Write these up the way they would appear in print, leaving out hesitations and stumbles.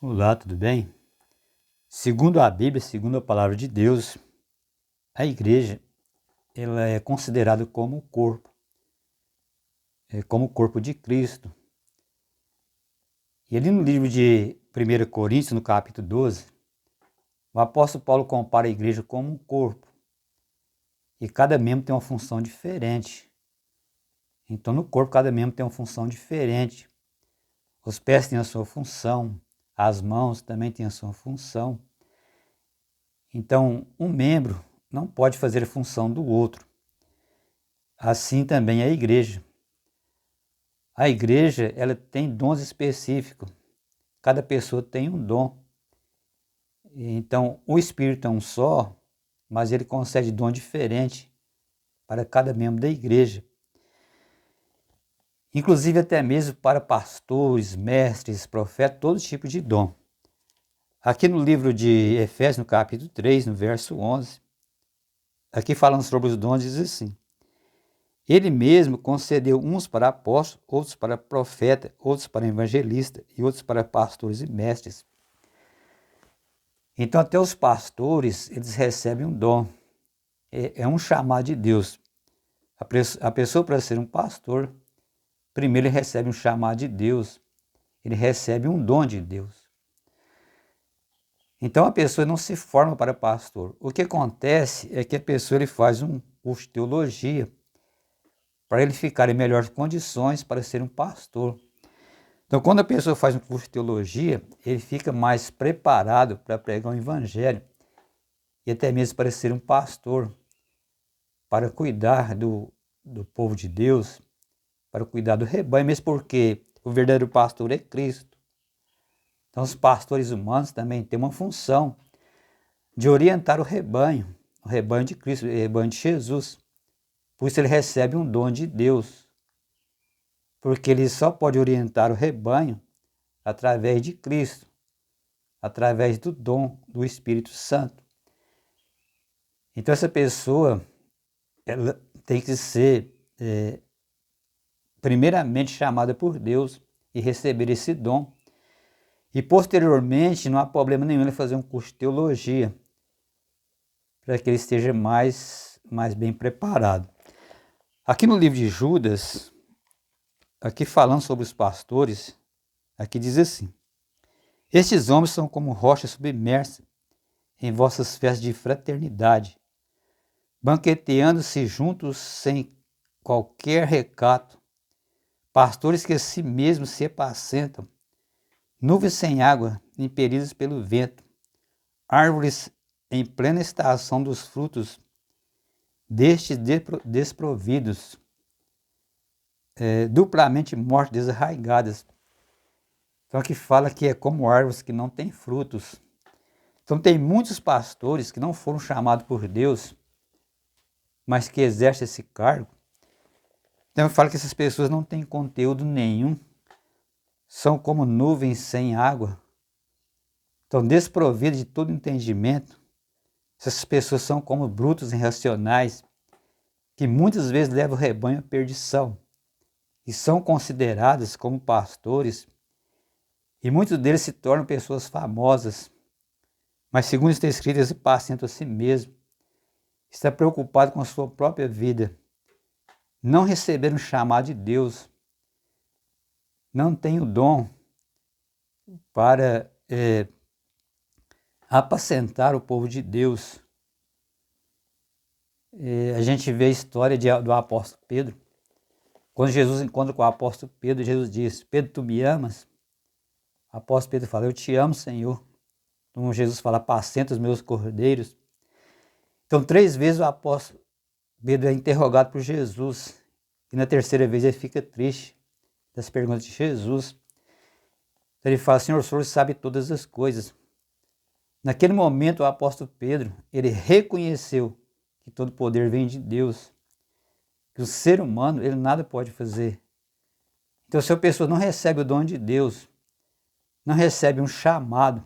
Olá, tudo bem? Segundo a Bíblia, segundo a palavra de Deus, a igreja ela é considerada como o corpo, como o corpo de Cristo. E ali no livro de 1 Coríntios, no capítulo 12, o apóstolo Paulo compara a igreja como um corpo. E cada membro tem uma função diferente. Então no corpo cada membro tem uma função diferente. Os pés têm a sua função, as mãos também têm a sua função. Então um membro não pode fazer a função do outro. Assim também a igreja. A igreja ela tem dons específicos. Cada pessoa tem um dom. Então, o Espírito é um só, mas ele concede dom diferente para cada membro da igreja. Inclusive até mesmo para pastores, mestres, profetas, todo tipo de dom. Aqui no livro de Efésios, no capítulo 3, no verso 11, aqui falando sobre os dons, diz assim: Ele mesmo concedeu uns para apóstolos, outros para profeta, outros para evangelista e outros para pastores e mestres. Então até os pastores, eles recebem um dom. É um chamado de Deus. A pessoa para ser um pastor, primeiro ele recebe um chamado de Deus. Ele recebe um dom de Deus. Então a pessoa não se forma para pastor. O que acontece é que a pessoa ele faz um curso de teologia para ele ficar em melhores condições para ser um pastor. Então, quando a pessoa faz um curso de teologia, ele fica mais preparado para pregar o evangelho e até mesmo para ser um pastor, para cuidar do povo de Deus, para cuidar do rebanho, mesmo porque o verdadeiro pastor é Cristo. Então, os pastores humanos também têm uma função de orientar o rebanho de Cristo, o rebanho de Jesus. Por isso ele recebe um dom de Deus, porque ele só pode orientar o rebanho através de Cristo, através do dom do Espírito Santo. Então essa pessoa ela tem que ser primeiramente chamada por Deus e receber esse dom. E posteriormente não há problema nenhum ele fazer um curso de teologia para que ele esteja mais bem preparado. Aqui no livro de Judas, aqui falando sobre os pastores, aqui diz assim: Estes homens são como rochas submersas em vossas festas de fraternidade, banqueteando-se juntos sem qualquer recato, pastores que a si mesmos se apacentam, nuvens sem água, impelidas pelo vento, árvores em plena estação dos frutos, destes desprovidos, duplamente mortas, desarraigadas. Então aqui fala que é como árvores que não têm frutos. Então tem muitos pastores que não foram chamados por Deus, mas que exercem esse cargo. Então fala que essas pessoas não têm conteúdo nenhum, são como nuvens sem água, estão desprovidas de todo entendimento. Essas pessoas são como brutos irracionais, que muitas vezes levam o rebanho à perdição, e são consideradas como pastores, e muitos deles se tornam pessoas famosas, mas segundo está escrito, eles apacentam a si mesmo, está preocupado com a sua própria vida, não receberam o chamado de Deus, não têm o dom para apacentar o povo de Deus. A gente vê a história do apóstolo Pedro. Quando Jesus encontra com o apóstolo Pedro, Jesus diz: Pedro, tu me amas? O apóstolo Pedro fala: eu te amo, Senhor. Então Jesus fala: apacenta os meus cordeiros. Então 3 vezes o apóstolo Pedro é interrogado por Jesus. E na terceira vez ele fica triste das perguntas de Jesus. Então ele fala: Senhor, o Senhor sabe todas as coisas. Naquele momento o apóstolo Pedro, ele reconheceu que todo poder vem de Deus, que o ser humano, ele nada pode fazer. Então se a pessoa não recebe o dom de Deus, não recebe um chamado,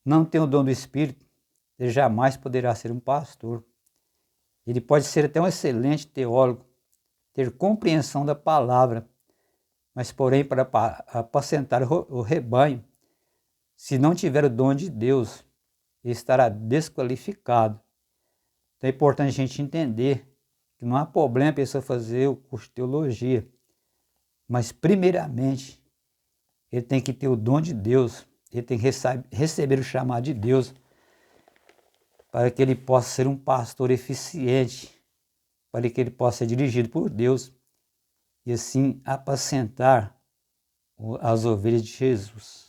não tem o dom do Espírito, ele jamais poderá ser um pastor. Ele pode ser até um excelente teólogo, ter compreensão da palavra, mas porém para apacentar o rebanho, Se não tiver o dom de Deus, ele estará desqualificado. Então é importante a gente entender que não há problema a pessoa fazer o curso de teologia, mas primeiramente ele tem que ter o dom de Deus, ele tem que receber o chamado de Deus para que ele possa ser um pastor eficiente, para que ele possa ser dirigido por Deus e assim apacentar as ovelhas de Jesus.